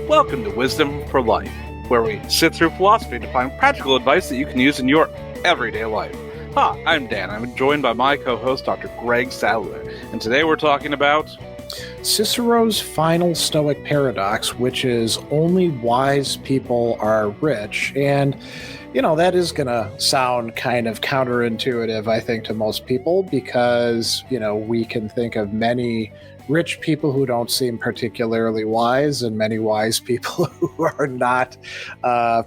Welcome to Wisdom for Life, where we sit through philosophy to find practical advice that you can use in your everyday life. Hi, I'm Dan. I'm joined by my co-host, Dr. Greg Sadler, and today we're talking about Cicero's final Stoic paradox, which is only wise people are rich. And, that is going to sound kind of counterintuitive, I think, to most people because, we can think of many rich people who don't seem particularly wise and many wise people who are not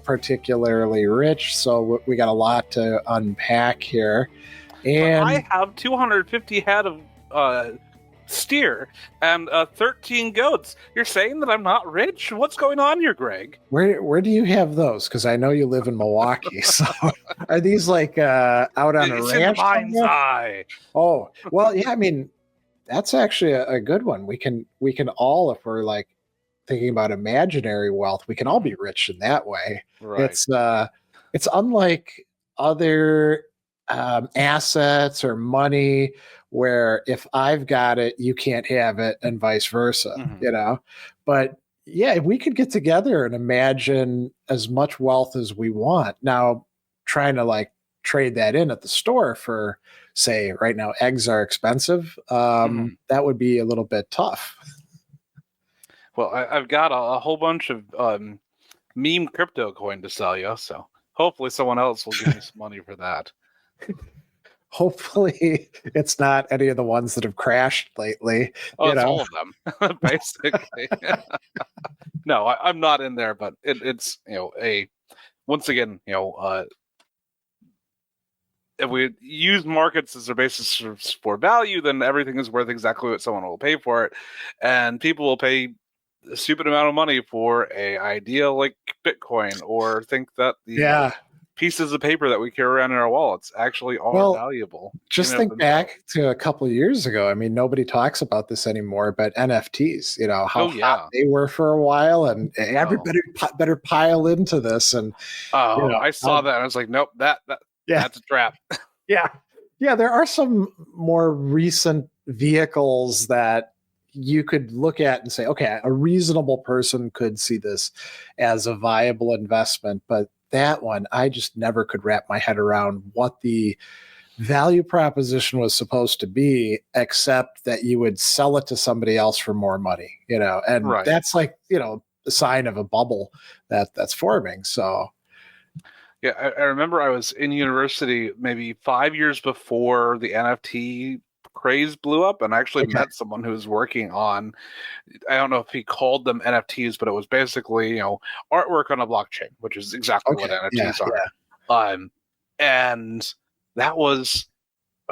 particularly rich. So we got a lot to unpack here. And I have 250 head of steer and 13 goats. You're saying that I'm not rich? What's going on here, Greg? Where do you have those? Because I know you live in Milwaukee. So are these like out on a ranch? In the mind's eye. Oh, well, yeah. I mean, that's actually a good one. We can all, if we're like thinking about imaginary wealth, we can all be rich in that way. Right. It's unlike other assets or money where if I've got it, you can't have it, and vice versa. But yeah, if we could get together and imagine as much wealth as we want. Now, trying to like trade that in at the store for, say, right now, eggs are expensive. That would be a little bit tough. Well, I've got a whole bunch of meme crypto coin to sell you, so hopefully someone else will give me some money for that. Hopefully it's not any of the ones that have crashed lately. Oh, it's all of them, basically. No, I'm not in there, but it's once again, if we use markets as their basis for value, then everything is worth exactly what someone will pay for it, and people will pay a stupid amount of money for a idea like Bitcoin, or think that the pieces of paper that we carry around in our wallets actually are valuable. Just think back to a couple of years ago. I mean, nobody talks about this anymore, but NFTs, how hot they were for a while, and everybody better pile into this. And I saw that, and I was like, nope, that's a trap. Yeah. There are some more recent vehicles that you could look at and say, okay, a reasonable person could see this as a viable investment, but that one, I just never could wrap my head around what the value proposition was supposed to be, except that you would sell it to somebody else for more money, and that's like, the sign of a bubble that's forming. So. Yeah, I remember I was in university maybe 5 years before the NFT craze blew up, and I actually met someone who was working on, I don't know if he called them NFTs, but it was basically, artwork on a blockchain, which is exactly what NFTs are. And that was,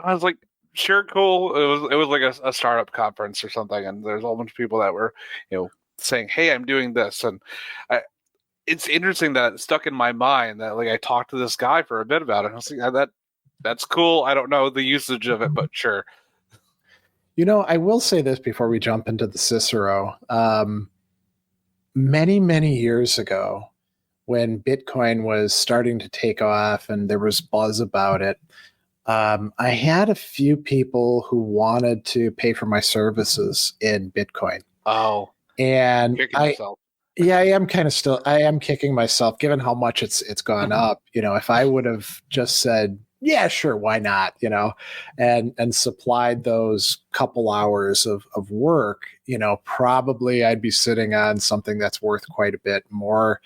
I was like, sure, cool. It was like a startup conference or something, and there's a whole bunch of people that were, saying, hey, I'm doing this. And it's interesting that it stuck in my mind that like I talked to this guy for a bit about it. And I was like, that's cool. I don't know the usage of it, but sure. I will say this before we jump into the Cicero. Many, many years ago, when Bitcoin was starting to take off and there was buzz about it, I had a few people who wanted to pay for my services in Bitcoin. Oh, and I am kicking myself given how much it's gone up. If I would have just said, yeah, sure, why not? And supplied those couple hours of work, probably I'd be sitting on something that's worth quite a bit more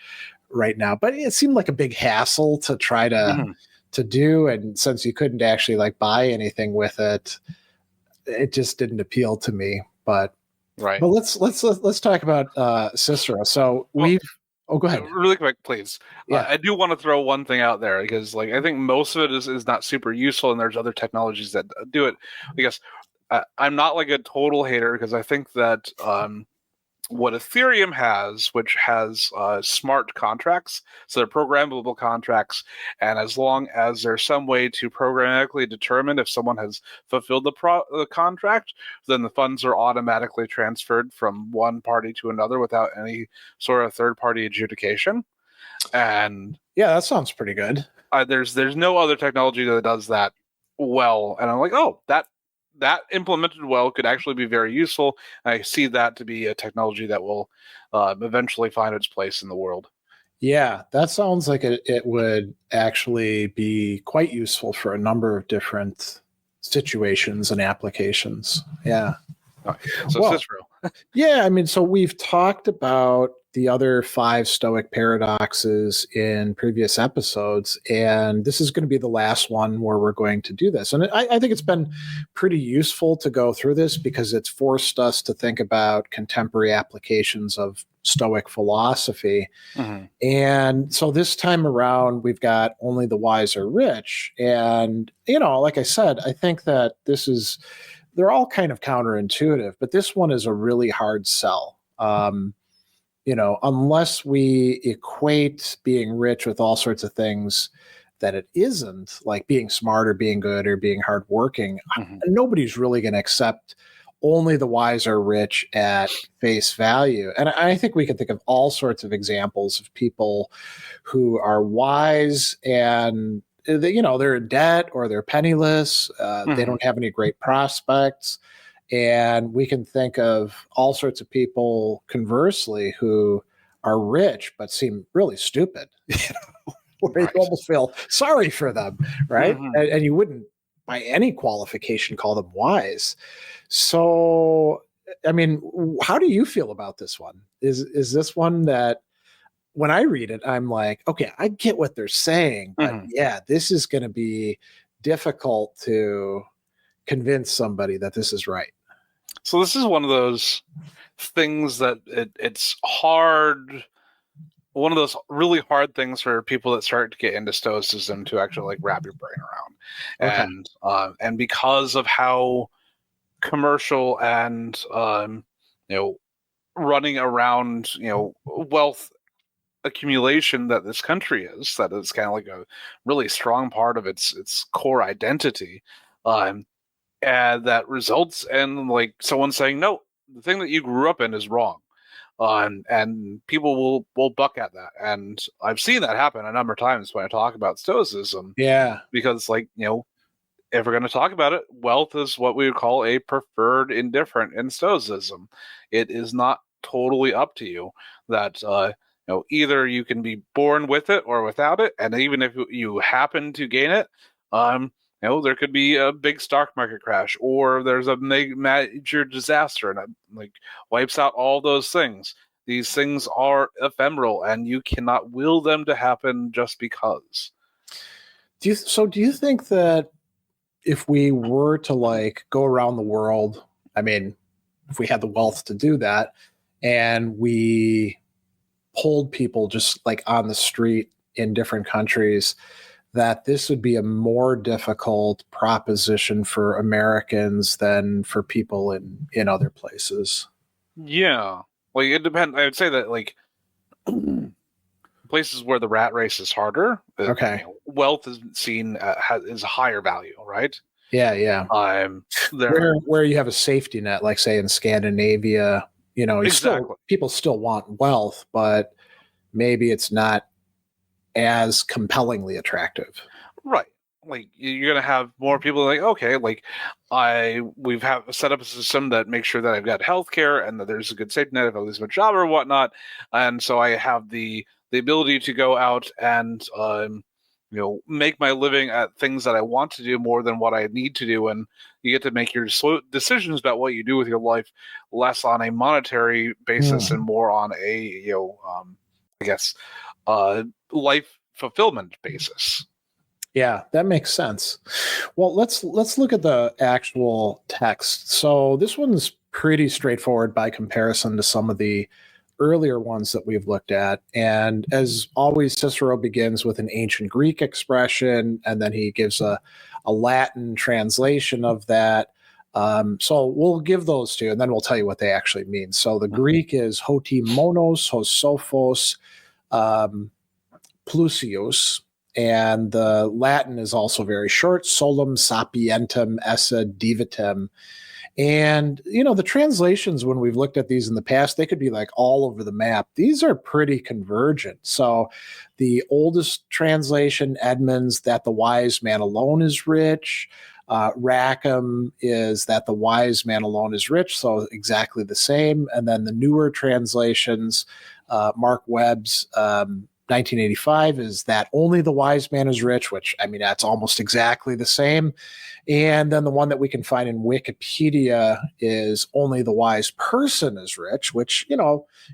right now. But it seemed like a big hassle to try to do. And since you couldn't actually like buy anything with it, it just didn't appeal to me. But right. But let's talk about Cicero. So go ahead. Really quick, please. Yeah. I do want to throw one thing out there because, like, I think most of it is not super useful, and there's other technologies that do it. Because I'm not like a total hater because I think that what Ethereum has, which has smart contracts, so they're programmable contracts, and as long as there's some way to programmatically determine if someone has fulfilled the contract, then the funds are automatically transferred from one party to another without any sort of third-party adjudication. And yeah, that sounds pretty good. There's no other technology that does that well, and I'm like, oh, that implemented well could actually be very useful. I see that to be a technology that will eventually find its place in the world. Yeah, that sounds like it would actually be quite useful for a number of different situations and applications. Yeah. All right. So Well, Cicero. yeah, I mean, so we've talked about the other 5 Stoic paradoxes in previous episodes, and this is going to be the last one where we're going to do this. And I think it's been pretty useful to go through this because it's forced us to think about contemporary applications of Stoic philosophy. Mm-hmm. And so this time around, we've got only the wise are rich. And, like I said, I think that they're all kind of counterintuitive, but this one is a really hard sell. Unless we equate being rich with all sorts of things that it isn't, like being smart or being good or being hardworking, nobody's really going to accept only the wise are rich at face value. And I think we can think of all sorts of examples of people who are wise and they're in debt or they're penniless. They don't have any great prospects. And we can think of all sorts of people, conversely, who are rich but seem really stupid, where you almost feel sorry for them, right? And you wouldn't, by any qualification, call them wise. So, I mean, how do you feel about this one? Is this one that when I read it, I'm like, okay, I get what they're saying, but yeah, this is going to be difficult to convince somebody that this is right. So this is one of those things that it's hard. One of those really hard things for people that start to get into Stoicism to actually like wrap your brain around, and because of how commercial and running around wealth accumulation that this country is, that is kind of like a really strong part of its core identity, and that results in like someone saying, no, the thing that you grew up in is wrong. And people will buck at that. And I've seen that happen a number of times when I talk about Stoicism. Yeah. Because if we're going to talk about it, wealth is what we would call a preferred indifferent in Stoicism. It is not totally up to you that, either you can be born with it or without it. And even if you happen to gain it, there could be a big stock market crash, or there's a major disaster, and it wipes out all those things. These things are ephemeral, and you cannot will them to happen just because. Do you think that if we were to go around the world, I mean, if we had the wealth to do that, and we polled people just on the street in different countries, that this would be a more difficult proposition for Americans than for people in other places? Yeah. It depends. I would say that places where the rat race is harder, okay, wealth is seen is a higher value, right? Yeah. Where you have a safety net, like say in Scandinavia, exactly. People still want wealth, but maybe it's not as compellingly attractive. Right. You're gonna have more people okay, we've set up a system that makes sure that I've got healthcare and that there's a good safety net if I lose my job or whatnot, and so I have the ability to go out and make my living at things that I want to do more than what I need to do, and you get to make your decisions about what you do with your life less on a monetary basis and more on a I guess life fulfillment basis. Yeah, that makes sense. Well, let's look at the actual text. So this one's pretty straightforward by comparison to some of the earlier ones that we've looked at. And as always, Cicero begins with an ancient Greek expression, and then he gives a Latin translation of that. So we'll give those to you, and then we'll tell you what they actually mean. So the Greek is hoti monos, hos sophos, plusius. And the Latin is also very short, solum sapientem esse divitem. And, the translations, when we've looked at these in the past, they could be all over the map. These are pretty convergent. So the oldest translation, Edmonds, that the wise man alone is rich. Rackham is that the wise man alone is rich, so exactly the same. And then the newer translations, Mark Webb's 1985 is that only the wise man is rich, which, I mean, that's almost exactly the same. And then the one that we can find in Wikipedia is only the wise person is rich, which,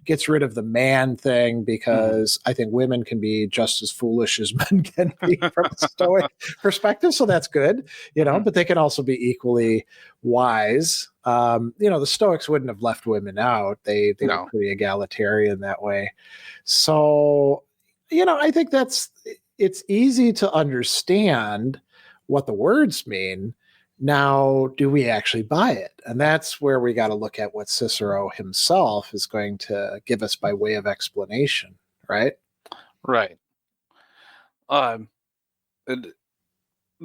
gets rid of the man thing, because I think women can be just as foolish as men can be from a Stoic perspective. So that's good, but they can also be equally wise. The Stoics wouldn't have left women out. They were pretty egalitarian that way. So, I think it's easy to understand what the words mean. Now, do we actually buy it? And that's where we got to look at what Cicero himself is going to give us by way of explanation, right? Right. And the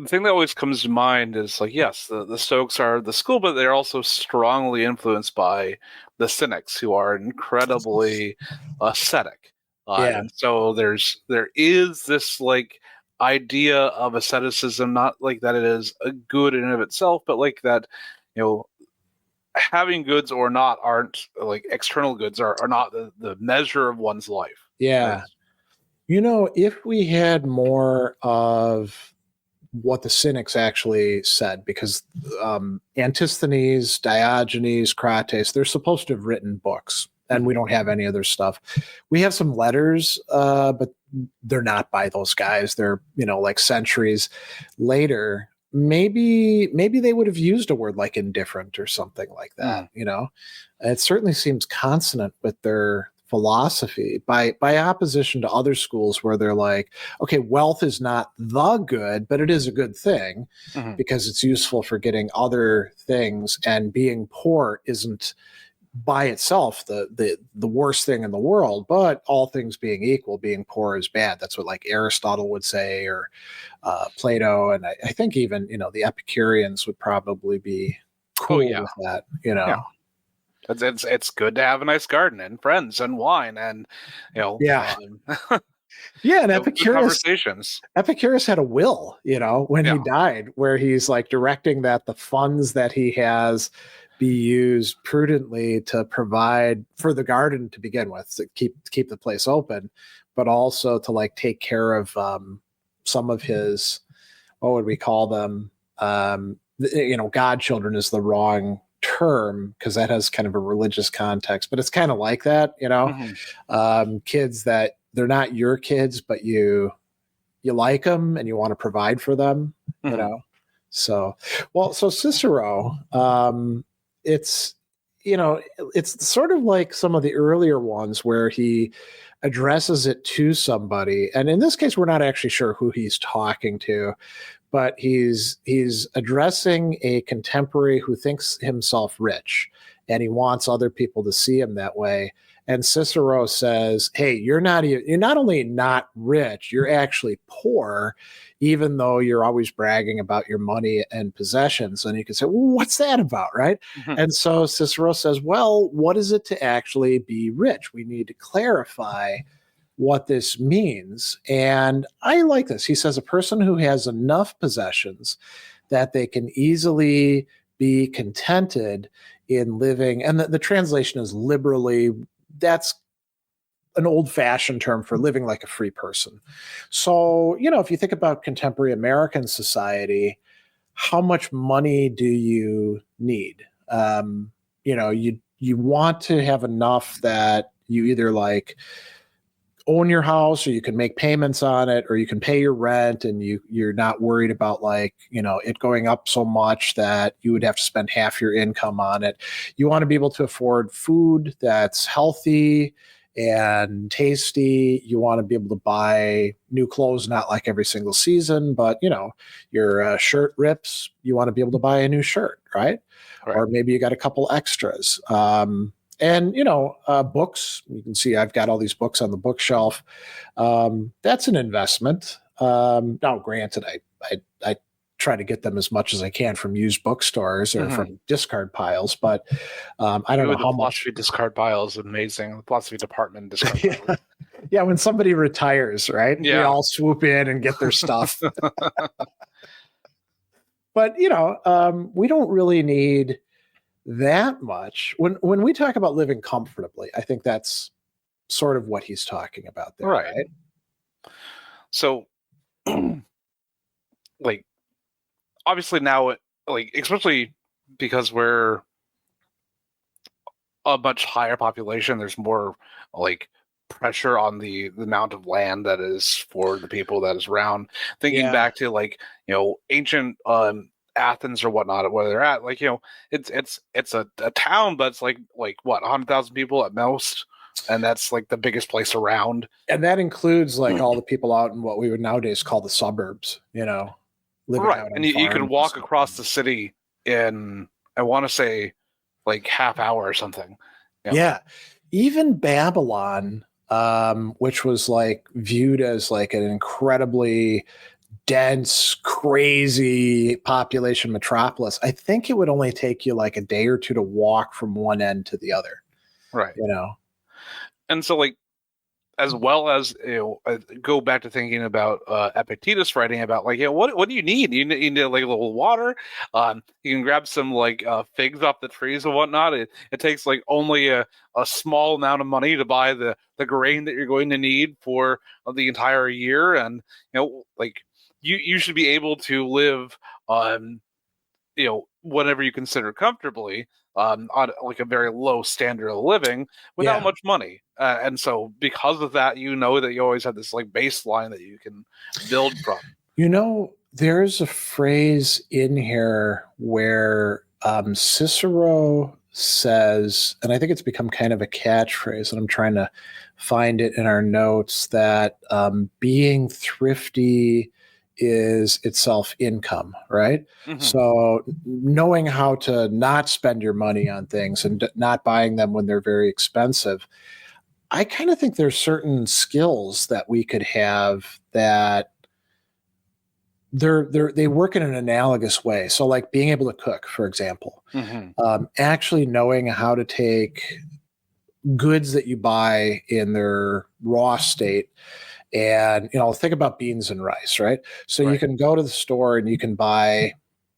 thing that always comes to mind is yes, the Stoics are the school, but they're also strongly influenced by the Cynics, who are incredibly ascetic. And so there is this idea of asceticism, not that it is a good in and of itself, but that having goods or not aren't external goods are not the measure of one's life. Yeah. If we had more of what the Cynics actually said, because Antisthenes, Diogenes, Crates, they're supposed to have written books, and we don't have any other stuff. We have some letters, but they're not by those guys. They're, centuries later. Maybe they would have used a word like indifferent or something like that, It certainly seems consonant with their philosophy, by opposition to other schools where they're like, okay, wealth is not the good, but it is a good thing because it's useful for getting other things, and being poor isn't by itself the worst thing in the world, but all things being equal, being poor is bad. That's what Aristotle would say, or Plato, and I think even the Epicureans would probably be cool with that. Yeah. It's good to have a nice garden and friends and wine and and Epicurus had a will, when he died, where he's directing that the funds that he has be used prudently to provide for the garden to begin with, to keep the place open, but also to take care of some of his, what would we call them? Godchildren is the wrong term, because that has kind of a religious context, but it's kind of like that, kids that they're not your kids, but you like them and you want to provide for them, So Cicero, it's sort of like some of the earlier ones where he addresses it to somebody, and in this case we're not actually sure who he's talking to, but he's addressing a contemporary who thinks himself rich, and he wants other people to see him that way. And Cicero says, hey, you're not only not rich, you're actually poor, even though you're always bragging about your money and possessions. And you can say, well, what's that about, right? And so Cicero says, well, what is it to actually be rich? We need to clarify what this means. And I like this. He says a person who has enough possessions that they can easily be contented in living, and the translation is liberally. That's an old-fashioned term for living like a free person. So, if you think about contemporary American society, how much money do you need? You want to have enough that you either own your house, or you can make payments on it, or you can pay your rent, and you're not worried about it going up so much that you would have to spend half your income on it. You want to be able to afford food that's healthy and tasty. You want to be able to buy new clothes, not every single season, but your shirt rips, you want to be able to buy a new shirt, right? Or maybe you got a couple extras. And, books, you can see I've got all these books on the bookshelf. That's an investment. Now, granted, I try to get them as much as I can from used bookstores or from discard piles, but I don't know how much. The philosophy discard pile is amazing. The philosophy department discard pile. Yeah, when somebody retires, right? Yeah. They all swoop in and get their stuff. But we don't really need that much. When we talk about living comfortably, I think that's sort of what he's talking about there, Right. right? So, like, obviously now, like, especially because we're a much higher population, there's more like pressure on the amount of land that is for the people that is around. Thinking Yeah. back to, like, ancient Athens or whatnot, where they're at, like, it's a town, but it's like what, 100,000 people at most, and that's like the biggest place around. And that includes like all the people out in what we would nowadays call the suburbs, living Right, out and on you can farms and walk stuff. across the city in, I want to say, like half hour or something. Yeah. Even Babylon, which was like viewed as like an incredibly dense, crazy population metropolis, I think it would only take you like a day or two to walk from one end to the other, Right. you know? And so, like, as well as, go back to thinking about Epictetus writing about, like, what do you need? You need like a little water. You can grab some like figs off the trees and whatnot. It takes like only a small amount of money to buy the grain that you're going to need for the entire year, and like, you should be able to live whatever you consider comfortably, on like a very low standard of living without Yeah. much money. And so because of that, that you always have this like baseline that you can build from. There's a phrase in here where Cicero says, and I think it's become kind of a catchphrase, and I'm trying to find it in our notes, that being thrifty is itself income, right? Mm-hmm. So knowing how to not spend your money on things and not buying them when they're very expensive, I kind of think there's certain skills that we could have that they work in an analogous way. So like being able to cook, for example, actually knowing how to take goods that you buy in their raw state and, think about beans and rice, right? So you can go to the store and you can buy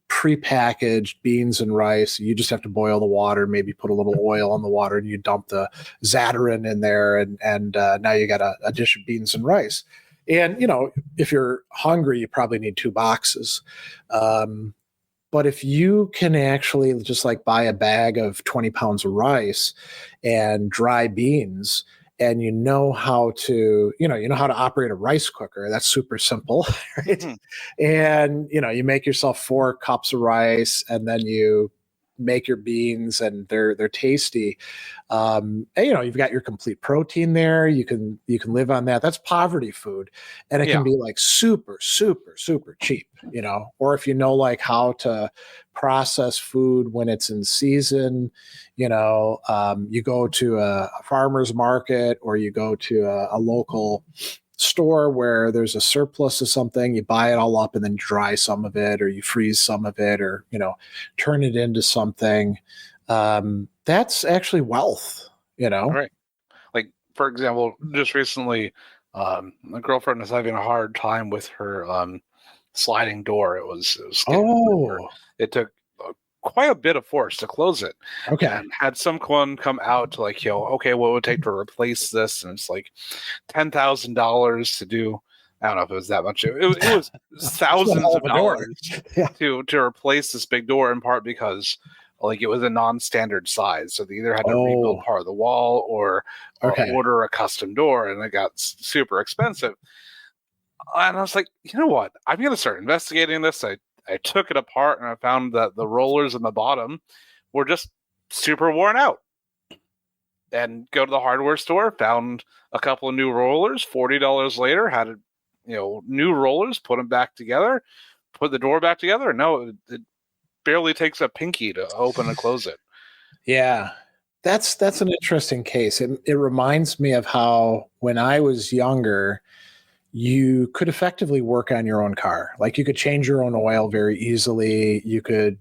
prepackaged beans and rice. You just have to boil the water, maybe put a little oil in the water, and you dump the Zatarain in there, and now you got a dish of beans and rice. And if you're hungry, you probably need 2 boxes. But if you can actually just like buy a bag of 20 pounds of rice and dry beans, and how to operate a rice cooker, that's super simple, right? Mm-hmm. And you make yourself 4 cups of rice, and then you make your beans, and they're tasty. And, you've got your complete protein there. You can live on that. That's poverty food, and it can be like super, super, super cheap. Or if like how to process food when it's in season, you go to a farmer's market, or you go to a local store where there's a surplus of something, you buy it all up and then dry some of it, or you freeze some of it, or turn it into something. That's actually wealth. Right. Like, for example, just recently, my girlfriend is having a hard time with her sliding door. It was it took quite a bit of force to close it. Okay. And had someone come out to, like, okay, what would it take to replace this? And it's like $10,000 to do. I don't know if it was that much. It was thousands of dollars to replace this big door, in part because like it was a non-standard size. So they either had to rebuild part of the wall or order a custom door, and it got super expensive. And I was like, you know what? I'm going to start investigating this. I took it apart, and I found that the rollers in the bottom were just super worn out. And go to the hardware store, found a couple of new rollers. $40 later, had new rollers, put them back together, put the door back together. No, it barely takes a pinky to open and close it. Yeah, that's an interesting case. It reminds me of how when I was younger, you could effectively work on your own car. Like you could change your own oil very easily. You could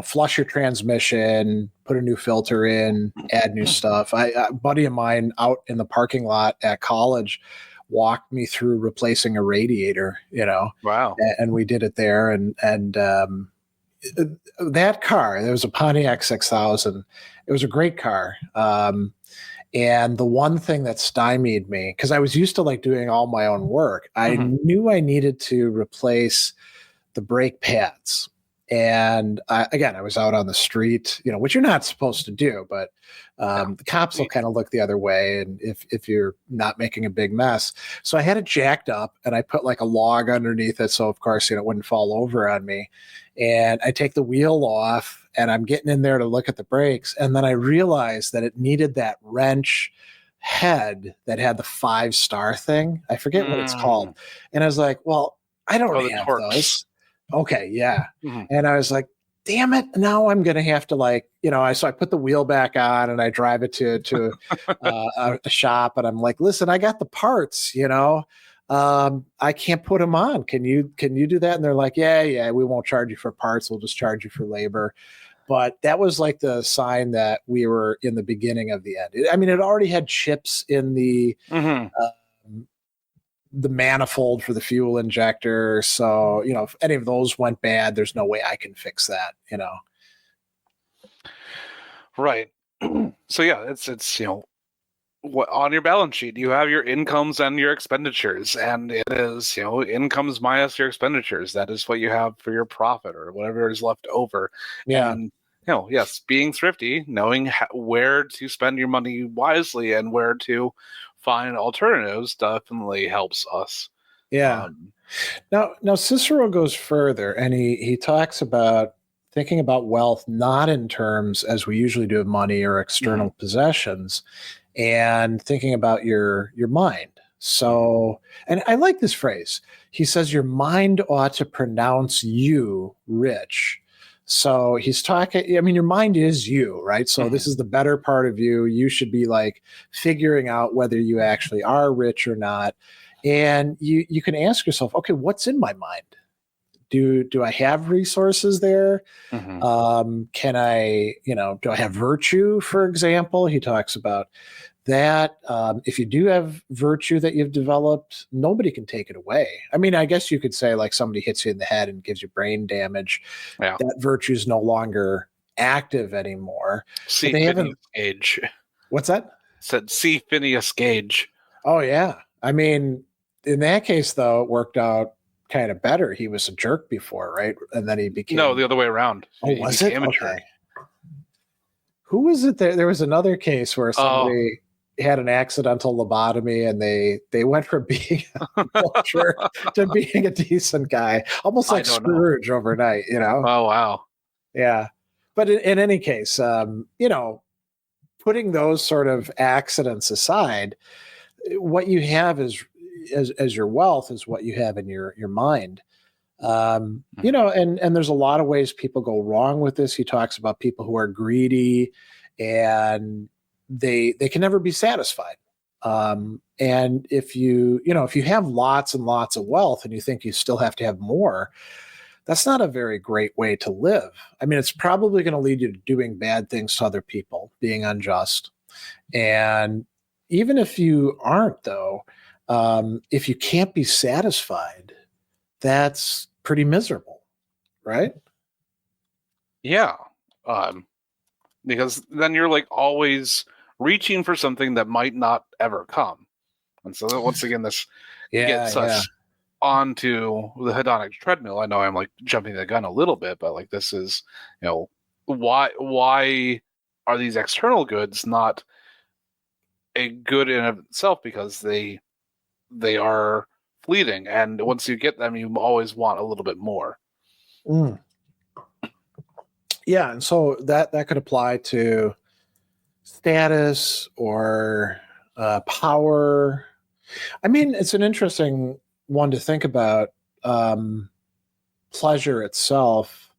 flush your transmission, put a new filter in, add new stuff. A buddy of mine out in the parking lot at college walked me through replacing a radiator, Wow. and we did it there. And that car, there was a Pontiac 6000. It was a great car. And the one thing that stymied me, because I was used to like doing all my own work, I knew I needed to replace the brake pads. And I was out on the street, which you're not supposed to do, but the cops will kind of look the other way, and if you're not making a big mess. So I had it jacked up, and I put like a log underneath it, so of course it wouldn't fall over on me. And I take the wheel off, and I'm getting in there to look at the brakes, and then I realized that it needed that wrench head that had the 5-star thing. I forget what it's called, and I was like, "Well, I don't have those." Okay, yeah. And I was like, damn it, now I'm going to have to so I put the wheel back on and I drive it to a shop, and I'm like, listen, I got the parts, I can't put them on. Can you do that? And they're like, yeah, we won't charge you for parts. We'll just charge you for labor. But that was like the sign that we were in the beginning of the end. I mean, it already had chips in the manifold for the fuel injector. So, if any of those went bad, there's no way I can fix that, Right. So yeah, it's what on your balance sheet you have your incomes and your expenditures, and it is incomes minus your expenditures. That is what you have for your profit or whatever is left over. Yeah. And yes, being thrifty, knowing where to spend your money wisely and where to find alternatives definitely helps us. Yeah. Now Cicero goes further, and he talks about thinking about wealth not in terms as we usually do of money or external possessions, and thinking about your mind. So, and I like this phrase. He says your mind ought to pronounce you rich. So he's talking, I mean, your mind is you, right? So this is the better part of you. You should be like figuring out whether you actually are rich or not. And you can ask yourself, okay, what's in my mind? Do I have resources there? Can I, do I have virtue, for example? He talks about that. If you do have virtue that you've developed, nobody can take it away. I mean, I guess you could say like somebody hits you in the head and gives you brain damage. Yeah. That virtue is no longer active anymore. See Phineas Gage. What's that? Said see Phineas Gage. Oh, yeah. I mean, in that case, though, it worked out kind of better. He was a jerk before, right? And then he became... No, the other way around. Oh, was it? Okay. Who was it there? There was another case where somebody had an accidental lobotomy, and they went from being a vulture to being a decent guy, almost like Scrooge overnight, Oh, wow. Yeah. But in any case, putting those sort of accidents aside, what you have is as your wealth is what you have in your mind. And there's a lot of ways people go wrong with this. He talks about people who are greedy and they can never be satisfied. And if you have lots and lots of wealth and you think you still have to have more, that's not a very great way to live. I mean, it's probably going to lead you to doing bad things to other people, being unjust. And even if you aren't, though, if you can't be satisfied, that's pretty miserable, right? Yeah. Because then you're like always reaching for something that might not ever come. And so once again, this gets us onto the hedonic treadmill. I know I'm like jumping the gun a little bit, but like this is, why are these external goods not a good in of itself? Because they are fleeting, and once you get them, you always want a little bit more. Yeah, and so that could apply to status or power. I mean, it's an interesting one to think about. Pleasure itself,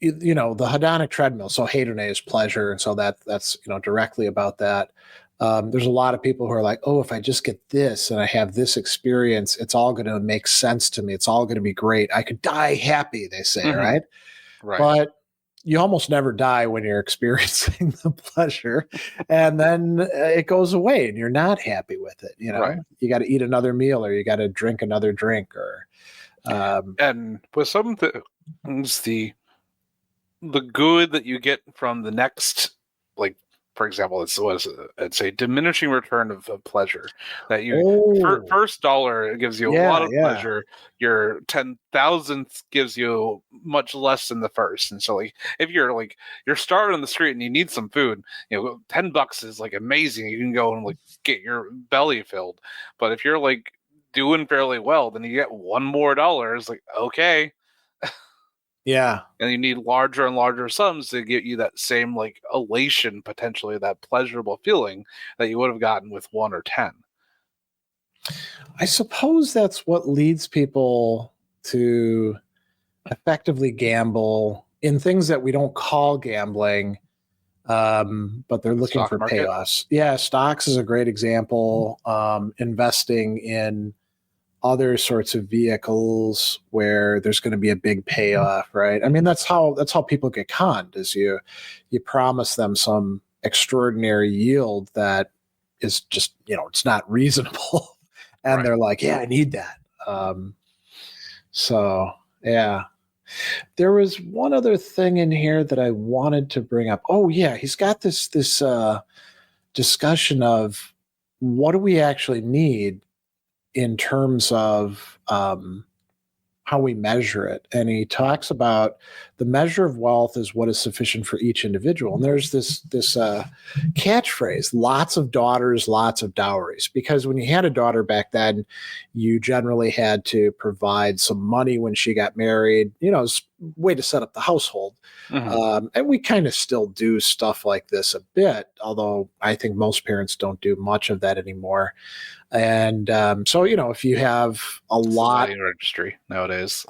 the hedonic treadmill. So hedone is pleasure, and so that's directly about that. There's a lot of people who are like, oh, if I just get this and I have this experience, it's all going to make sense to me. It's all going to be great. I could die happy, they say, right? Right. But you almost never die when you're experiencing the pleasure, and then it goes away and you're not happy with it. Right. You got to eat another meal, or you got to drink another drink, or And with some things, the good that you get from the next, like, for example, it's a diminishing return of pleasure that first dollar gives you a lot of pleasure. Your 10,000th gives you much less than the first. And so, like, if you're starving on the street and you need some food, $10 is like amazing. You can go and like get your belly filled. But if you're like doing fairly well, then you get one more dollar. It's like, okay. Yeah. And you need larger and larger sums to get you that same like elation, potentially that pleasurable feeling that you would have gotten with 1 or 10. I suppose that's what leads people to effectively gamble in things that we don't call gambling, but they're looking for payoffs. Yeah, stocks is a great example. Investing in other sorts of vehicles where there's going to be a big payoff, right? I mean, that's how people get conned, is you promise them some extraordinary yield that is just, it's not reasonable. And they're like, yeah, I need that. So yeah, there was one other thing in here that I wanted to bring up. Oh yeah, he's got this discussion of what do we actually need in terms of how we measure it. And he talks about the measure of wealth is what is sufficient for each individual. And there's this catchphrase, lots of daughters, lots of dowries. Because when you had a daughter back then, you generally had to provide some money when she got married, as a way to set up the household. Mm-hmm. And we kind of still do stuff like this a bit, although I think most parents don't do much of that anymore. And so, if you have a lot, wedding registry nowadays.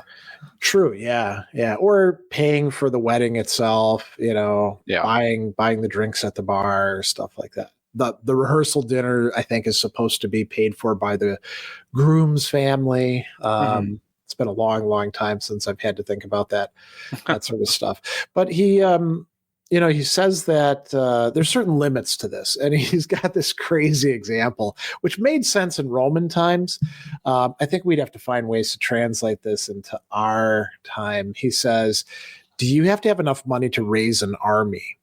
True, yeah, or paying for the wedding itself, buying the drinks at the bar, stuff like that. The rehearsal dinner, I think, is supposed to be paid for by the groom's family. Mm-hmm. It's been a long, long time since I've had to think about that sort of stuff. But he says that there's certain limits to this. And he's got this crazy example, which made sense in Roman times. I think we'd have to find ways to translate this into our time. He says, do you have to have enough money to raise an army?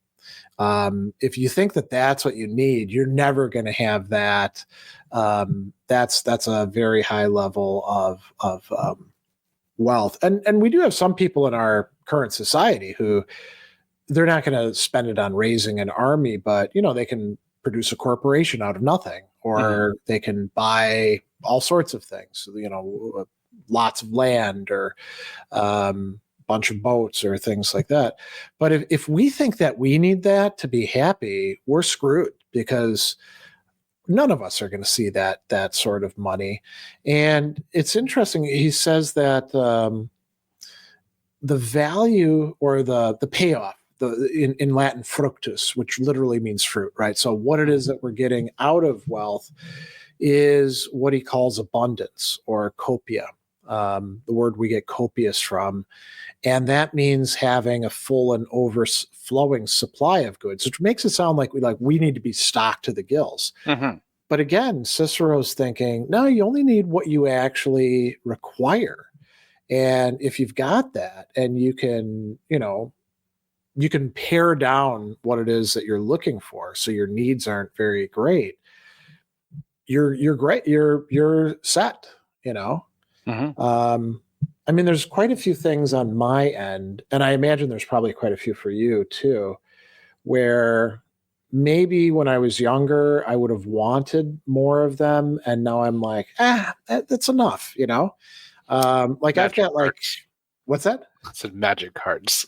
If you think that that's what you need, you're never going to have that. That's a very high level of wealth. And we do have some people in our current society who they're not going to spend it on raising an army, but they can produce a corporation out of nothing, or mm-hmm. they can buy all sorts of things, lots of land, or bunch of boats, or things like that. But if we think that we need that to be happy, we're screwed, because none of us are going to see that sort of money. And it's interesting. He says that the value, or the payoff, in Latin fructus, which literally means fruit, right? So what it is that we're getting out of wealth is what he calls abundance, or copia, the word we get copious from. And that means having a full and overflowing supply of goods, which makes it sound like we need to be stocked to the gills. Mm-hmm. But again, Cicero's thinking, no, you only need what you actually require. And if you've got that, and you can pare down what it is that you're looking for, so your needs aren't very great, you're great. You're set, Mm-hmm. I mean, there's quite a few things on my end, and I imagine there's probably quite a few for you too, where maybe when I was younger, I would have wanted more of them. And now I'm like, that's enough, Like magic I've got cards. What's that? I said magic cards.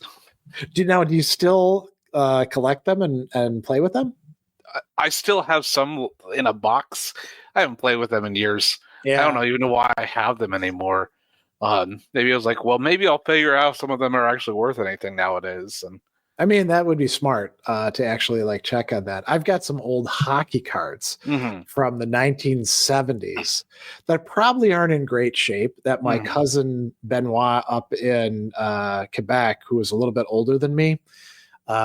Do you still collect them and play with them? I still have some in a box. I haven't played with them in years. Yeah. I don't even know why I have them anymore. Maybe I was like, well, maybe I'll figure out if some of them are actually worth anything nowadays. And I mean, that would be smart to actually like check on that. I've got some old hockey cards Mm-hmm. from the 1970s that probably aren't in great shape. That my Mm-hmm. cousin Benoit up in Quebec, who was a little bit older than me,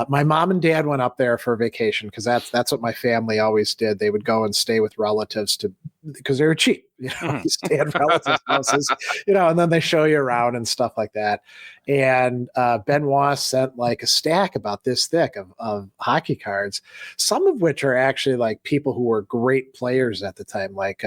my mom and dad went up there for vacation because that's what my family always did. They would go and stay with relatives to because they were cheap. Mm-hmm. You stay at relatives' houses, and then they show you around and stuff like that. And Benoit sent like a stack about this thick of hockey cards, some of which are actually like people who were great players at the time, like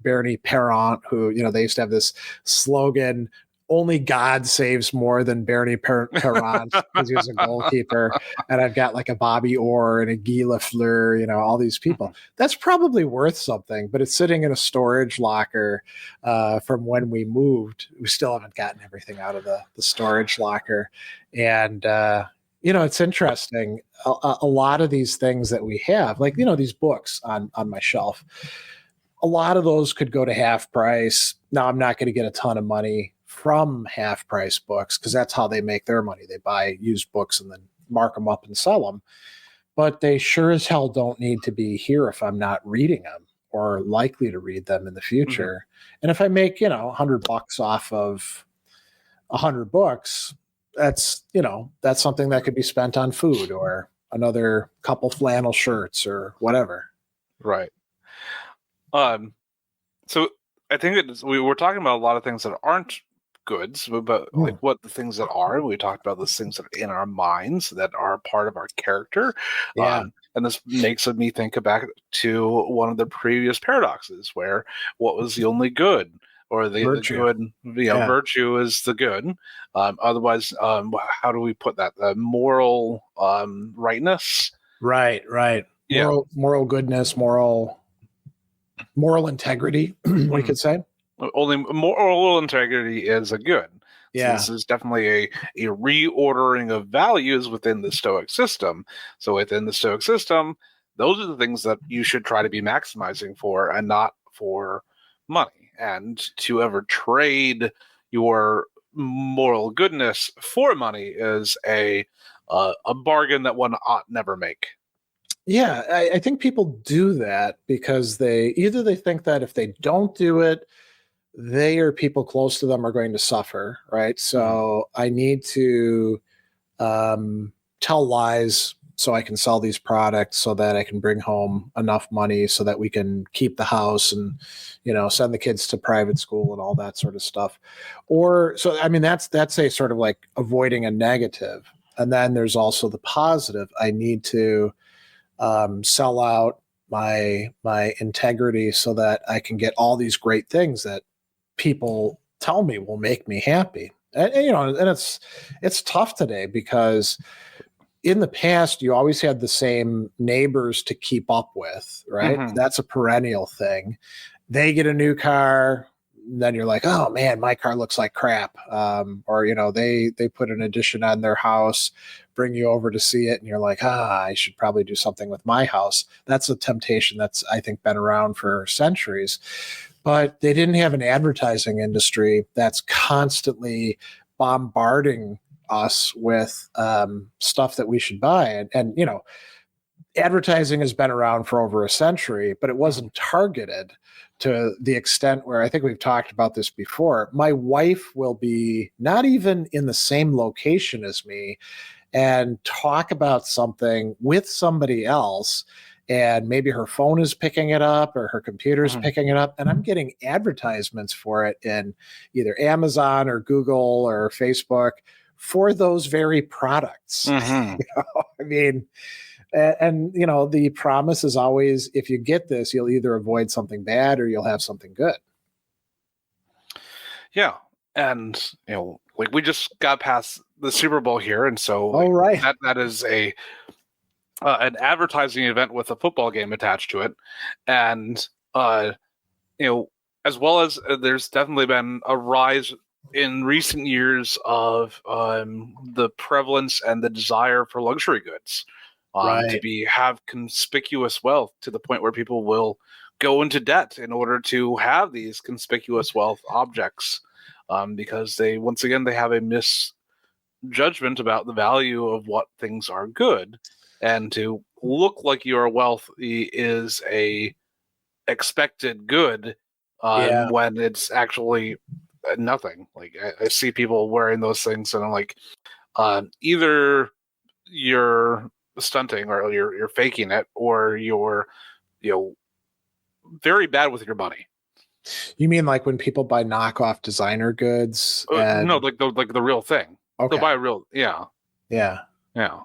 Bernie Parent, who they used to have this slogan, only God saves more than Bernie Parent because he was a goalkeeper. And I've got like a Bobby Orr and a Guy Lafleur, all these people. That's probably worth something, but it's sitting in a storage locker from when we moved. We still haven't gotten everything out of the storage locker. And, it's interesting. A lot of these things that we have, like, these books on my shelf, a lot of those could go to half price. Now, I'm not going to get a ton of money from half price books because that's how they make their money. They buy used books and then mark them up and sell them. But they sure as hell don't need to be here if I'm not reading them or likely to read them in the future. And if I make, $100 off of 100 books, that's something that could be spent on food or another couple flannel shirts or whatever. Right. So I think we were talking about a lot of things that aren't goods, but like what the things that are. We talked about those things that are in our minds that are part of our character. Yeah. And this makes me think back to one of the previous paradoxes, where what was the only good, or the good, virtue is the good. Otherwise, how do we put that? The moral rightness. Right. Moral goodness, moral integrity, we could say. Only moral integrity is a good. Yeah. So this is definitely a reordering of values within the Stoic system. So within the Stoic system, those are the things that you should try to be maximizing for and not for money. And to ever trade your moral goodness for money is a bargain that one ought never make. Yeah, I think people do that because they think that if they don't do it, they or people close to them are going to suffer, right? So I need to tell lies so I can sell these products so that I can bring home enough money so that we can keep the house and, send the kids to private school and all that sort of stuff. Or, so, I mean, that's a sort of like avoiding a negative. And then there's also the positive. I need to sell out my integrity so that I can get all these great things that people tell me will make me happy. And it's tough today because in the past you always had the same neighbors to keep up with, right? That's a perennial thing. They get a new car, then you're like, oh man, my car looks like crap. Or they put an addition on their house, bring you over to see it, and you're like, I should probably do something with my house. That's a temptation that's, I think, been around for centuries. But they didn't have an advertising industry that's constantly bombarding us with stuff that we should buy. And advertising has been around for over a century, but it wasn't targeted to the extent where, I think we've talked about this before. My wife will be not even in the same location as me and talk about something with somebody else, and maybe her phone is picking it up or her computer is picking it up, and I'm getting advertisements for it in either Amazon or Google or Facebook for those very products. I mean, and the promise is always, if you get this, you'll either avoid something bad or you'll have something good. Yeah. And like we just got past the Super Bowl here, and so that is a an advertising event with a football game attached to it. And as well as there's definitely been a rise in recent years of the prevalence and the desire for luxury goods. To have conspicuous wealth to the point where people will go into debt in order to have these conspicuous wealth objects, because they have a judgment about the value of what things are good, and to look like you are wealthy is a expected good, Yeah. when it's actually nothing. Like I see people wearing those things, and I'm like, either you're stunting or you're faking it, or you're, you know, very bad with your money. You mean like when people buy knockoff designer goods No, and like the real thing. They'll okay. buy a real, yeah, Yeah. yeah.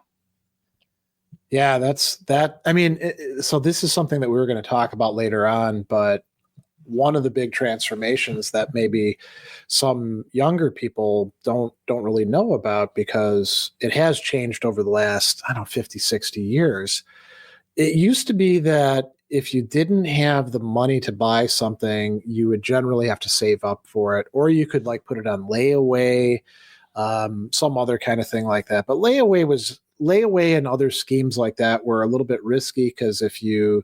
Yeah, that's that. I mean, so this is something that we were going to talk about later on, but one of the big transformations that maybe some younger people don't really know about, because it has changed over the last, I don't know, 50, 60 years. It used to be that if you didn't have the money to buy something, you would generally have to save up for it, or you could like put it on layaway, some other kind of thing like that. But layaway and other schemes like that were a little bit risky, because if you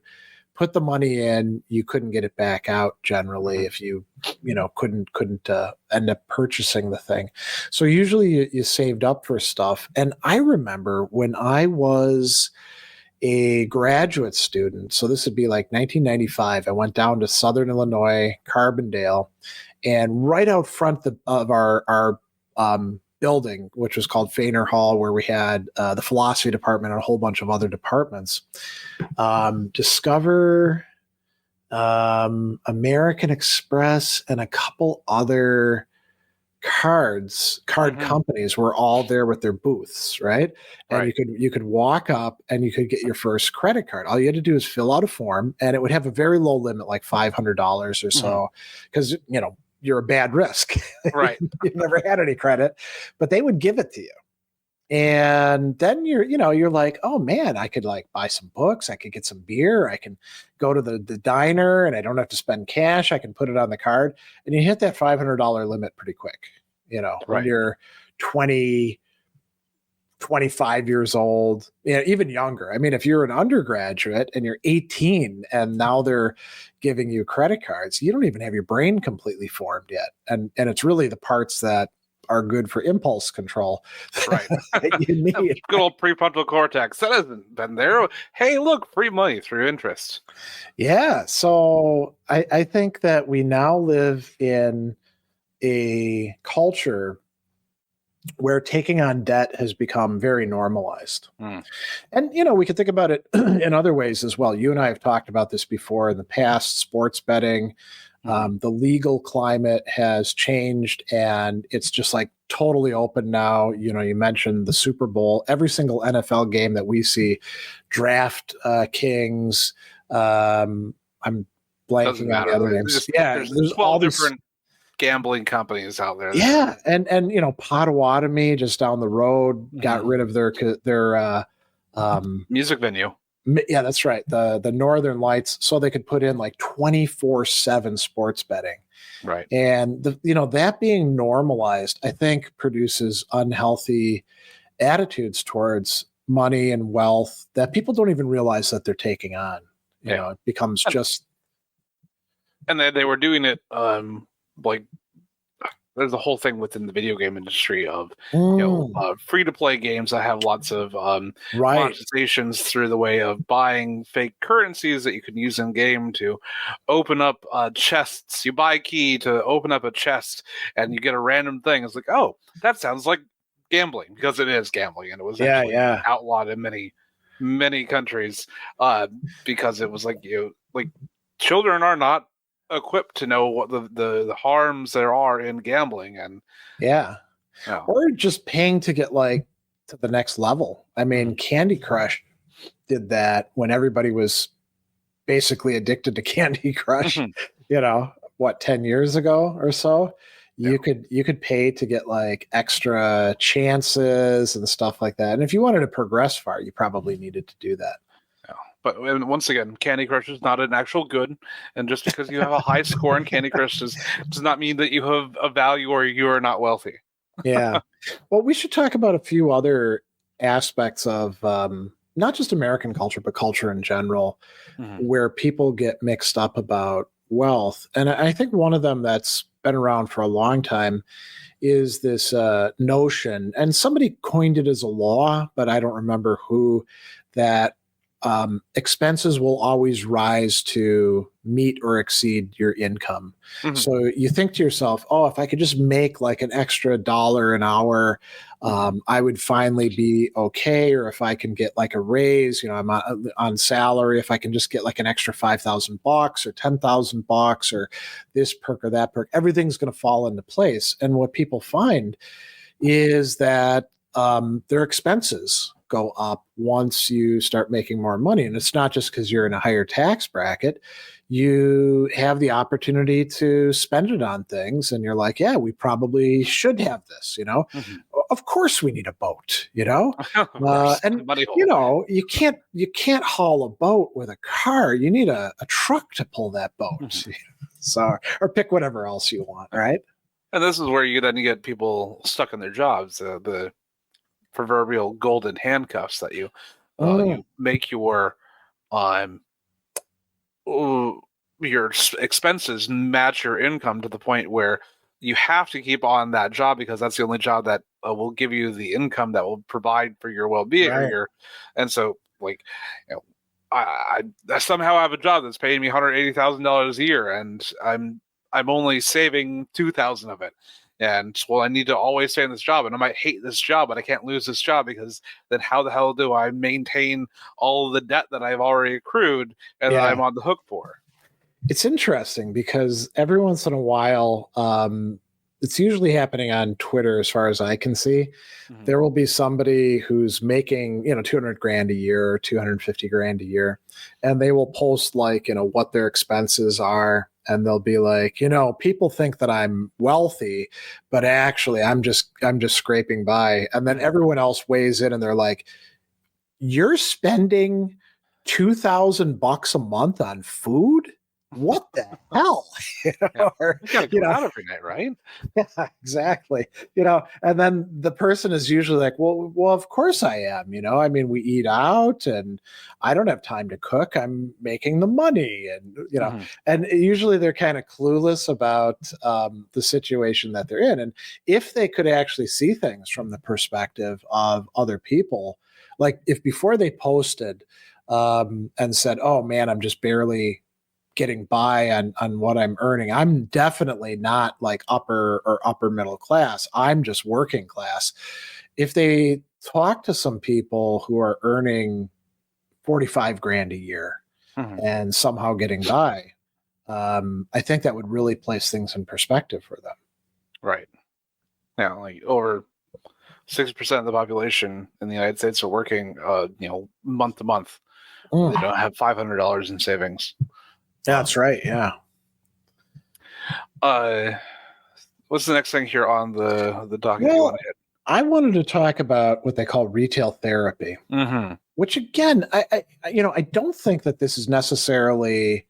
put the money in, you couldn't get it back out generally if you couldn't end up purchasing the thing. So usually you saved up for stuff. And I remember when I was a graduate student, so this would be like 1995, I went down to Southern Illinois, Carbondale, and right out front of our building, which was called Feiner Hall, where we had the philosophy department and a whole bunch of other departments, Discover, American Express, and a couple other card companies were all there with their booths, right? And Right. you could walk up and you could get your first credit card. All you had to do is fill out a form, and it would have a very low limit, like $500 or so, because you're a bad risk. Right. You've never had any credit, but they would give it to you. And then you're like, oh man, I could like buy some books, I could get some beer, I can go to the diner, and I don't have to spend cash. I can put it on the card, and you hit that $500 limit pretty quick. When Right. you're 20, 25 years old, even younger. I mean, if you're an undergraduate and you're 18 and now they're giving you credit cards, you don't even have your brain completely formed yet. And it's really the parts that are good for impulse control. Right. That you need. Good old prefrontal cortex. That hasn't been there. Hey, look, free money through interest. Yeah. So I think that we now live in a culture where taking on debt has become very normalized. And, we could think about it in other ways as well. You and I have talked about this before in the past, sports betting. The legal climate has changed, and it's just like totally open now. You mentioned the Super Bowl. Every single NFL game that we see, Draft Kings. I'm blanking on the other names. There's 12 different gambling companies out there. Yeah, and Potawatomi just down the road got rid of their music venue. Yeah, that's right. The Northern Lights, so they could put in like 24/7 sports betting. Right. And that being normalized, I think produces unhealthy attitudes towards money and wealth that people don't even realize that they're taking on. It becomes just. And they were doing it like there's a whole thing within the video game industry of free to play games that have lots of monetizations through the way of buying fake currencies that you can use in game to open up chests. You buy a key to open up a chest, and you get a random thing. It's like, oh, that sounds like gambling, because it is gambling, and it was actually outlawed in many countries because it was like children are not equipped to know what the harms there are in gambling. And or just paying to get like to the next level. I mean, Candy Crush did that when everybody was basically addicted to Candy Crush. 10 years ago or so, you could pay to get like extra chances and stuff like that. And if you wanted to progress far, you probably needed to do that. But once again, Candy Crush is not an actual good, and just because you have a high score in Candy Crush does not mean that you have a value or you are not wealthy. Yeah. Well, we should talk about a few other aspects of not just American culture, but culture in general, where people get mixed up about wealth. And I think one of them that's been around for a long time, is this notion, and somebody coined it as a law, but I don't remember who, that expenses will always rise to meet or exceed your income. Mm-hmm. So you think to yourself, oh, if I could just make like an extra dollar an hour, I would finally be okay. Or if I can get like a raise, I'm on salary, if I can just get like an extra $5,000 or $10,000 or this perk or that perk, everything's going to fall into place. And what people find is that their expenses go up once you start making more money. And it's not just because you're in a higher tax bracket. You have the opportunity to spend it on things, and you're like, yeah, we probably should have this, Mm-hmm. Of course we need a boat, and Money hole. you can't haul a boat with a car. You need a truck to pull that boat. Mm-hmm. So, or pick whatever else you want, right? And this is where you get people stuck in their jobs. The proverbial golden handcuffs that you make your expenses match your income to the point where you have to keep on that job because that's the only job that will give you the income that will provide for your well-being. Right. And so, like, I somehow have a job that's paying me $180,000 a year, and I'm only saving $2,000 of it. And I need to always stay in this job, and I might hate this job, but I can't lose this job, because then how the hell do I maintain all of the debt that I've already accrued and that I'm on the hook for? It's interesting because every once in a while, it's usually happening on Twitter, as far as I can see. Mm-hmm. There will be somebody who's making, $200,000 a year or $250,000 a year, and they will post like, what their expenses are. And they'll be like, people think that I'm wealthy, but actually I'm just scraping by. And then everyone else weighs in and they're like, you're spending $2,000 a month on food? What the hell? You gotta go out every night, right? Yeah, exactly. And then the person is usually like, well, of course I am. I mean, we eat out, and I don't have time to cook. I'm making the money, and Mm-hmm. and usually they're kind of clueless about the situation that they're in. And if they could actually see things from the perspective of other people, like if before they posted and said, "Oh man, I'm just barely getting by on what I'm earning. I'm definitely not like upper middle class. I'm just working class." If they talk to some people who are earning $45,000 a year and somehow getting by, I think that would really place things in perspective for them. Right. Now, like over 6% of the population in the United States are working, month to month. They don't have $500 in savings. That's right. Yeah. What's the next thing here on the docket you want to hit? I wanted to talk about what they call retail therapy, which again, I don't think that this is necessarily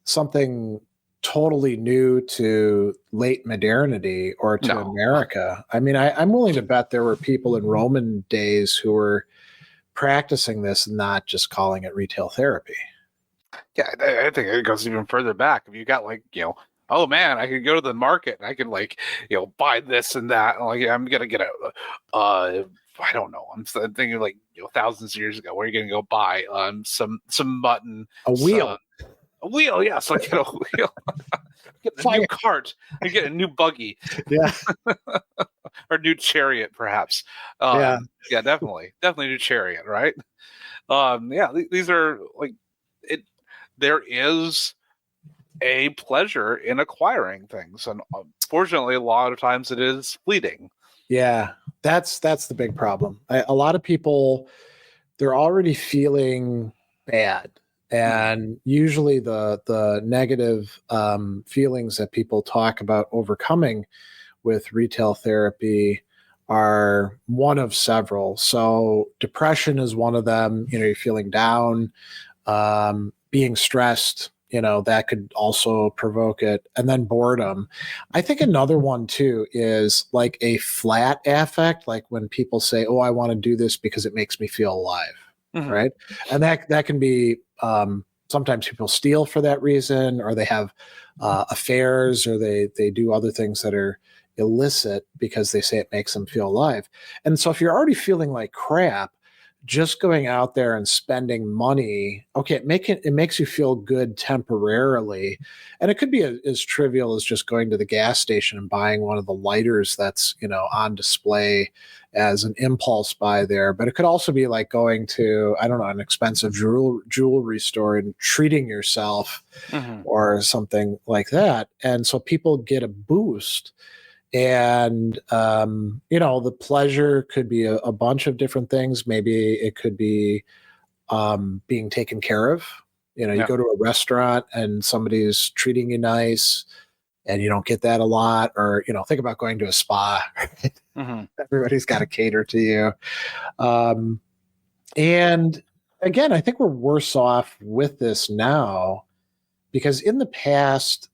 something totally new to late modernity or to America. I mean, I'm willing to bet there were people in Roman days who were practicing this and not just calling it retail therapy. Yeah, I think it goes even further back. If you got like, oh man, I could go to the market and I can buy this and that. And like, I'm gonna get I don't know. I'm thinking like thousands of years ago, where you're gonna go buy some mutton, a wheel, yes, like get a wheel, get a new cart, and get a new buggy, yeah, or new chariot, perhaps. Yeah, definitely new chariot, right? These are like it. There is a pleasure in acquiring things, and fortunately, a lot of times it is fleeting. Yeah, that's the big problem. A lot of people, they're already feeling bad, and usually the negative feelings that people talk about overcoming with retail therapy are one of several. So depression is one of them. You're feeling down. Being stressed, that could also provoke it. And then boredom. I think another one too is like a flat affect, like when people say, oh, I want to do this because it makes me feel alive. Right. And that can be sometimes people steal for that reason, or they have affairs, or they do other things that are illicit because they say it makes them feel alive. And so if you're already feeling like crap, just going out there and spending money, okay, it makes you feel good temporarily. And it could be as trivial as just going to the gas station and buying one of the lighters that's, on display as an impulse buy there. But it could also be like going to, I don't know, an expensive jewelry store and treating yourself or something like that. And so people get a boost. And the pleasure could be a bunch of different things. Maybe it could be being taken care of. You go to a restaurant and somebody's treating you nice, and you don't get that a lot. Or think about going to a spa. Everybody's got to cater to you. And again, I think we're worse off with this now, because in the past,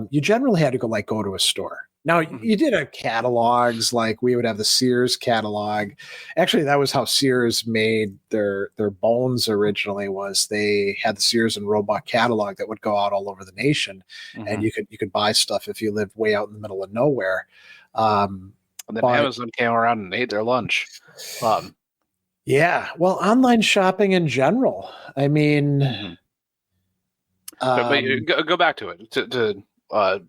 you generally had to go to a store. Now, you did have catalogs, like we would have the Sears catalog. Actually, that was how Sears made their bones originally, was they had the Sears and Roebuck catalog that would go out all over the nation, and you could buy stuff if you lived way out in the middle of nowhere. And then Amazon came around and ate their lunch. Yeah, well, online shopping in general. I mean, but go back to it, to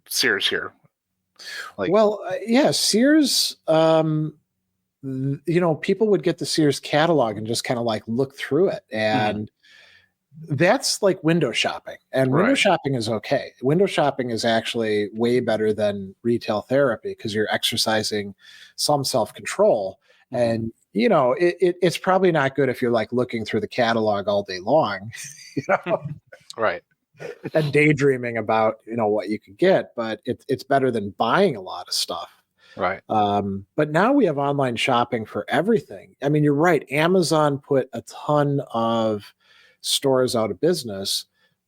Sears here. Sears, people would get the Sears catalog and just kind of look through it. And that's like window shopping. And window shopping is okay. Window shopping is actually way better than retail therapy, because you're exercising some self-control. And, it's probably not good if you're looking through the catalog all day long, Right. and daydreaming about what you could get, but it's better than buying a lot of stuff. Right. But now we have online shopping for everything. I mean, you're right. Amazon put a ton of stores out of business,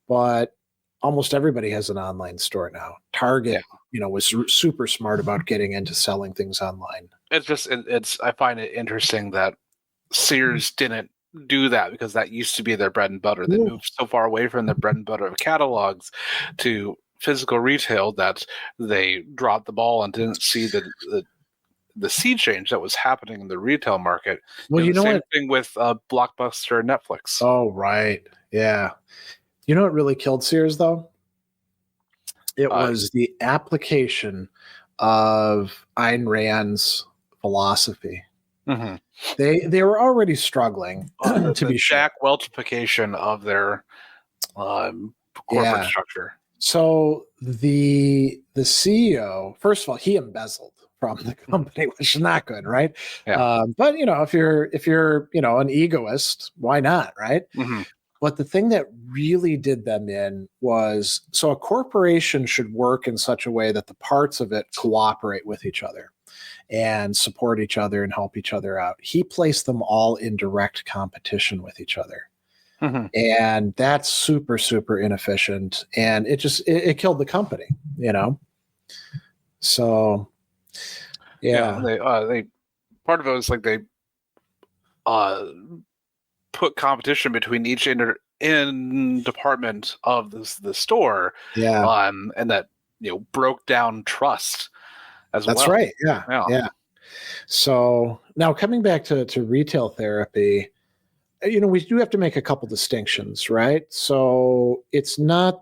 but almost everybody has an online store now. Target, was super smart about getting into selling things online. I find it interesting that Sears didn't do that, because that used to be their bread and butter. They moved so far away from the bread and butter of catalogs to physical retail that they dropped the ball and didn't see the sea change that was happening in the retail market. Well, same thing with Blockbuster and Netflix. Oh, right. Yeah. You know what really killed Sears, though? It was the application of Ayn Rand's philosophy. They were already struggling to be Jack Welchification of their corporate structure. So the CEO, first of all, he embezzled from the company, which is not good, right? Yeah. But if you're an egoist, why not, right? But the thing that really did them in was, so a corporation should work in such a way that the parts of it cooperate with each other and support each other and help each other out. He placed them all in direct competition with each other. And that's super, super inefficient. And it killed the company, So, yeah. They part of it was they put competition between each in department of the store. Yeah. And that, broke down trust as well. That's right. Yeah. So now coming back to retail therapy, we do have to make a couple distinctions, right? So it's not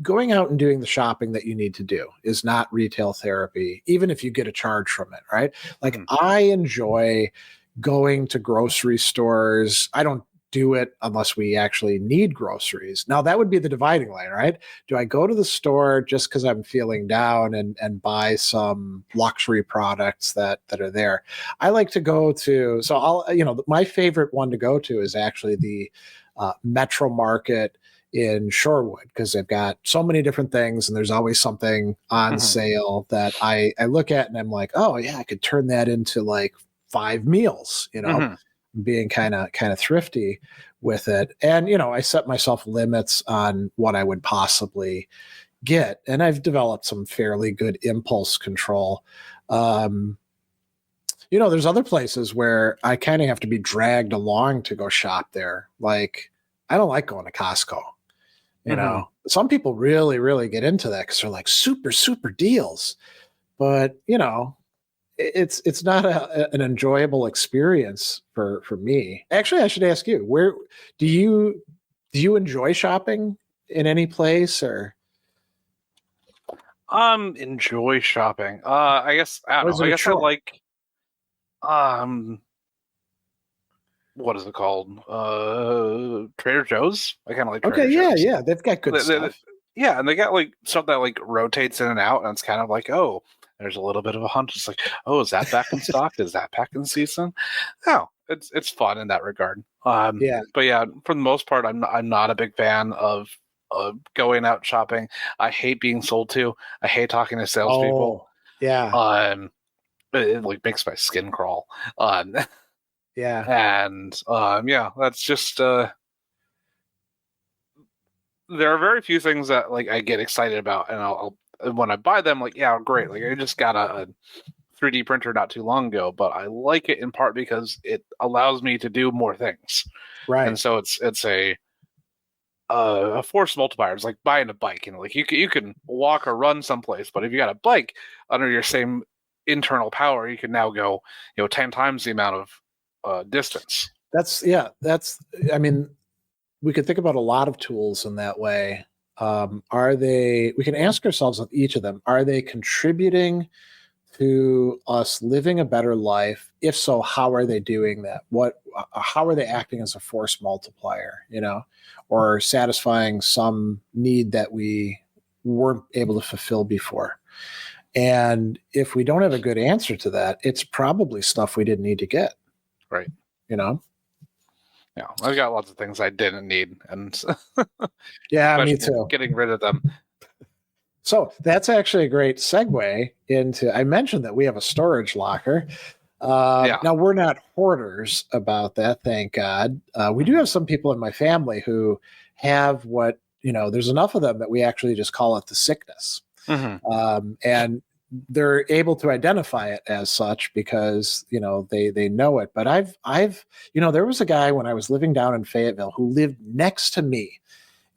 going out and doing the shopping that you need to do is not retail therapy, even if you get a charge from it, right? I enjoy going to grocery stores. I don't do it unless we actually need groceries. Now that would be the dividing line, right? Do I go to the store just because I'm feeling down and buy some luxury products that are there? I like to go to, my favorite one to go to is actually the Metro Market in Shorewood, because they've got so many different things and there's always something on sale that I look at and I'm like, oh yeah, I could turn that into 5 meals, being kind of thrifty with it. And, I set myself limits on what I would possibly get. And I've developed some fairly good impulse control. There's other places where I kind of have to be dragged along to go shop there. I don't like going to Costco. You know, some people really, really get into that because they're like super, super deals. But you know, it's not an enjoyable experience for me. Actually, I should ask you, where do you enjoy shopping in any place, or Enjoy shopping. I guess I don't is know. it I a guess I chore? like what is it called? Trader Joe's. I kind of like Okay, Trader yeah, Joe's. yeah, they've got good stuff. Yeah, and they got like stuff that like rotates in and out, and it's kind of like, oh, there's a little bit of a hunch. It's like, oh, is that back in stock? Is that back in season? Oh, it's fun in that regard. Yeah. But yeah, for the most part, I'm not a big fan of going out shopping. I hate being sold to. I hate talking to salespeople. Oh, yeah, Um, it like makes my skin crawl. Um, yeah, and yeah, that's just there are very few things that like I get excited about, and I'll when I buy them, like yeah, great. Like I just got a 3D printer not too long ago, but I like it in part because it allows me to do more things, and right. so it's a force multiplier. It's like buying a bike, and like you can walk or run someplace, but if you got a bike under your same internal power, you can now go 10 times the amount of distance. That's. I mean, we could think about a lot of tools in that way. Are they? We can ask ourselves with each of them: are they contributing to us living a better life? If so, how are they doing that? How are they acting as a force multiplier, you know, or satisfying some need that we weren't able to fulfill before? And if we don't have a good answer to that, it's probably stuff we didn't need to get, Right. you know? Yeah, I've got lots of things I didn't need, and Yeah, me especially too. getting rid of them. So that's actually a great segue into. I mentioned that we have a storage locker. Yeah. Now, we're not hoarders about that, thank God. We do have some people in my family who have what, you know, there's enough of them that we actually just call it the sickness. Mm-hmm. And they're able to identify it as such because, you know, they know it. But you know, there was a guy when I was living down in Fayetteville who lived next to me,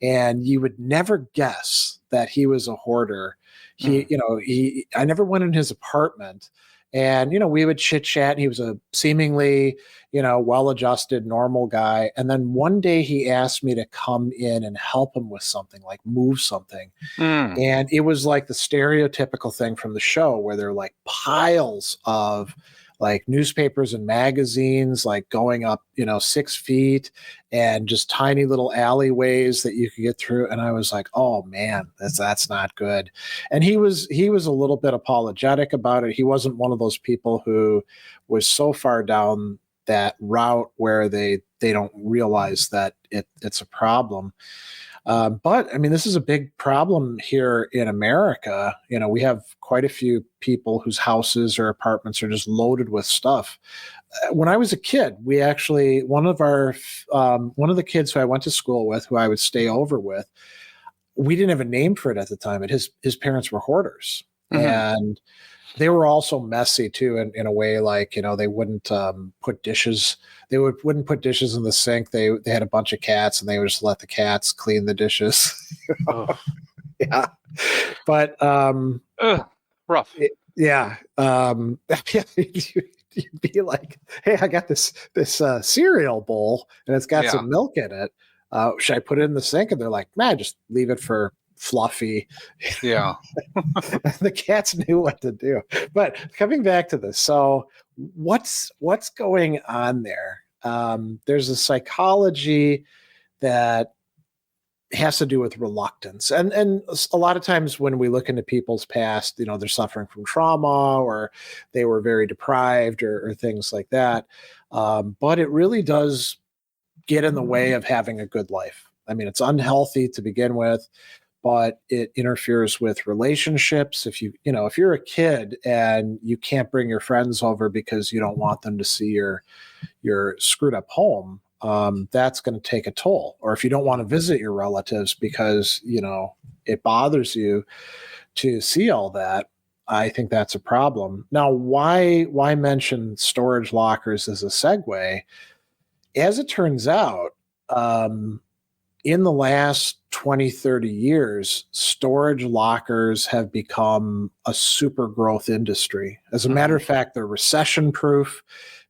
and you would never guess that he was a hoarder. I never went in his apartment, and, you know, we would chit chat. He was a seemingly, you know, well-adjusted, normal guy. And then one day he asked me to come in and help him with something, like move something. Mm. And it was like the stereotypical thing from the show where there are like piles of like newspapers and magazines, like going up, you know, 6 feet, and just tiny little alleyways that you could get through. And I was like, oh man, that's not good. And he was a little bit apologetic about it. He wasn't one of those people who was so far down that route where they don't realize that it's a problem. But I mean, this is a big problem here in America. You know, we have quite a few people whose houses or apartments are just loaded with stuff. When I was a kid, we actually one of the kids who I went to school with, who I would stay over with, we didn't have a name for it at the time. And his parents were hoarders, Mm-hmm. and they were also messy too, in a way, like, you know, they wouldn't put dishes. They wouldn't put dishes in the sink. They had a bunch of cats, and they would just let the cats clean the dishes. Oh. Yeah, but Ugh. Rough. yeah, yeah, you'd be like, hey, I got this cereal bowl, and it's got Yeah. some milk in it. Should I put it in the sink? And they're like, man, just leave it for Fluffy. Yeah. The cats knew what to do. But coming back to this, so what's going on there? There's a psychology that has to do with reluctance, and a lot of times when we look into people's past, you know, they're suffering from trauma, or they were very deprived, or things like that. But it really does get in the way of having a good life. I mean, it's unhealthy to begin with, but it interferes with relationships. If you're a kid and you can't bring your friends over because you don't want them to see your screwed up home, that's going to take a toll. Or if you don't want to visit your relatives because, you know, it bothers you to see all that, I think that's a problem. Now, why mention storage lockers as a segue? As it turns out, in the last 20, 30 years, storage lockers have become a super growth industry. As a matter of fact, they're recession proof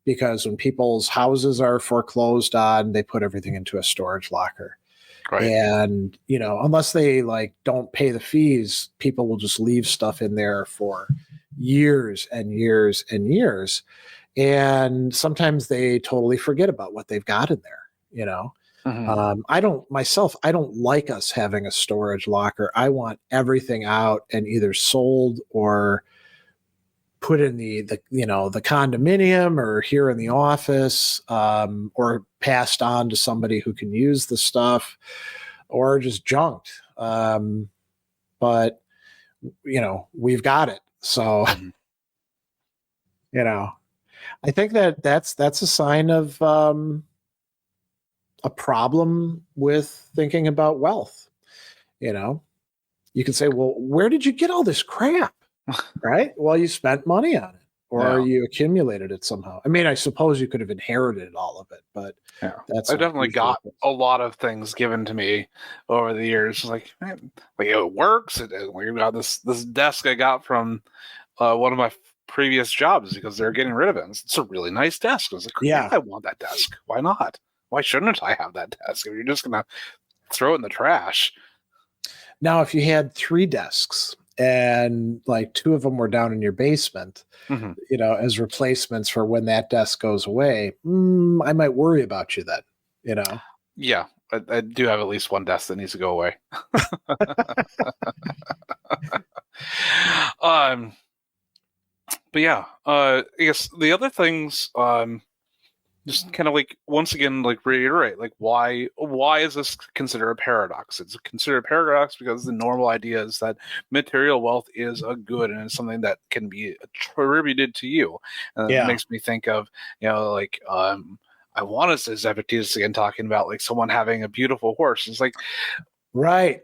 because when people's houses are foreclosed on, they put everything into a storage locker. Right. And, unless they like don't pay the fees, people will just leave stuff in there for years and years and years. And sometimes they totally forget about what they've got in there. I don't like us having a storage locker. I want everything out and either sold or put in the condominium or here in the office, or passed on to somebody who can use the stuff, or just junked. But we've got it. So, I think that's a sign of a problem with thinking about wealth. You can say, well, where did you get all this crap? Right? Well, you spent money on it, or you accumulated it somehow. I mean, I suppose you could have inherited all of it, but I definitely got a lot of things given to me over the years. Like, it works. We got this desk I got from one of my previous jobs because they're getting rid of it. It's a really nice desk. I was like, I want that desk. Why not? Why shouldn't I have that desk if you're just going to throw it in the trash? Now, if you had 3 desks and like 2 of them were down in your basement, as replacements for when that desk goes away, I might worry about you then, Yeah, I do have at least one desk that needs to go away. But yeah, I guess the other things, just kind of like, once again, like reiterate, like why is this considered a paradox? It's considered a paradox because the normal idea is that material wealth is a good and it's something that can be attributed to you. And it makes me think of, I want to say Epictetus again talking about like someone having a beautiful horse. It's like, right.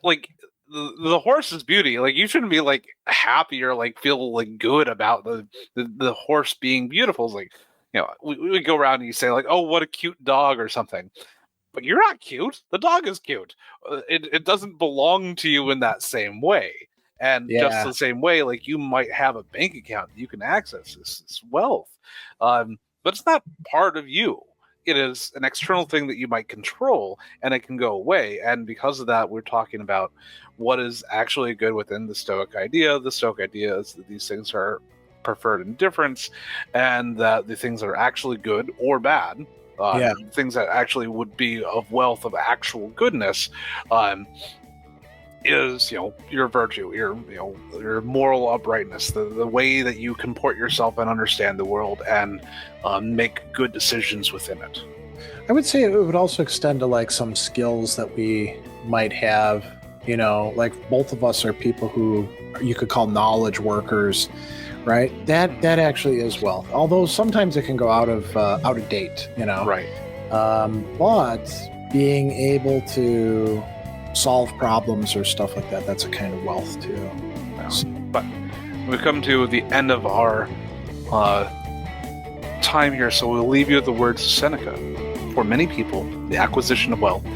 Like the horse's beauty, like you shouldn't be like happy or like feel like good about the horse being beautiful. It's like, we go around and you say like, oh, what a cute dog or something. But you're not cute. The dog is cute. It doesn't belong to you in that same way. And just the same way, like you might have a bank account that you can access this wealth. But it's not part of you. It is an external thing that you might control, and it can go away. And because of that, we're talking about what is actually good within the Stoic idea. The Stoic idea is that these things are preferred indifference, and that the things that are actually good or bad, things that actually would be of wealth of actual goodness, is your virtue, your moral uprightness, the way that you comport yourself and understand the world and make good decisions within it. I would say it would also extend to like some skills that we might have. Like both of us are people who you could call knowledge workers. Right, that actually is wealth. Although sometimes it can go out of date, Right. But being able to solve problems or stuff like that—that's a kind of wealth too. Yeah. But we've come to the end of our time here, so we'll leave you with the words of Seneca. For many people, the acquisition of wealth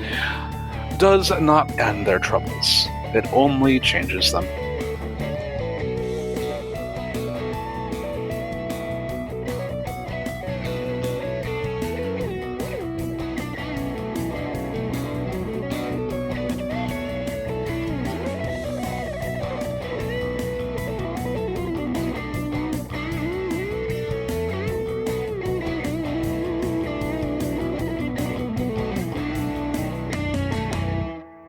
does not end their troubles; it only changes them.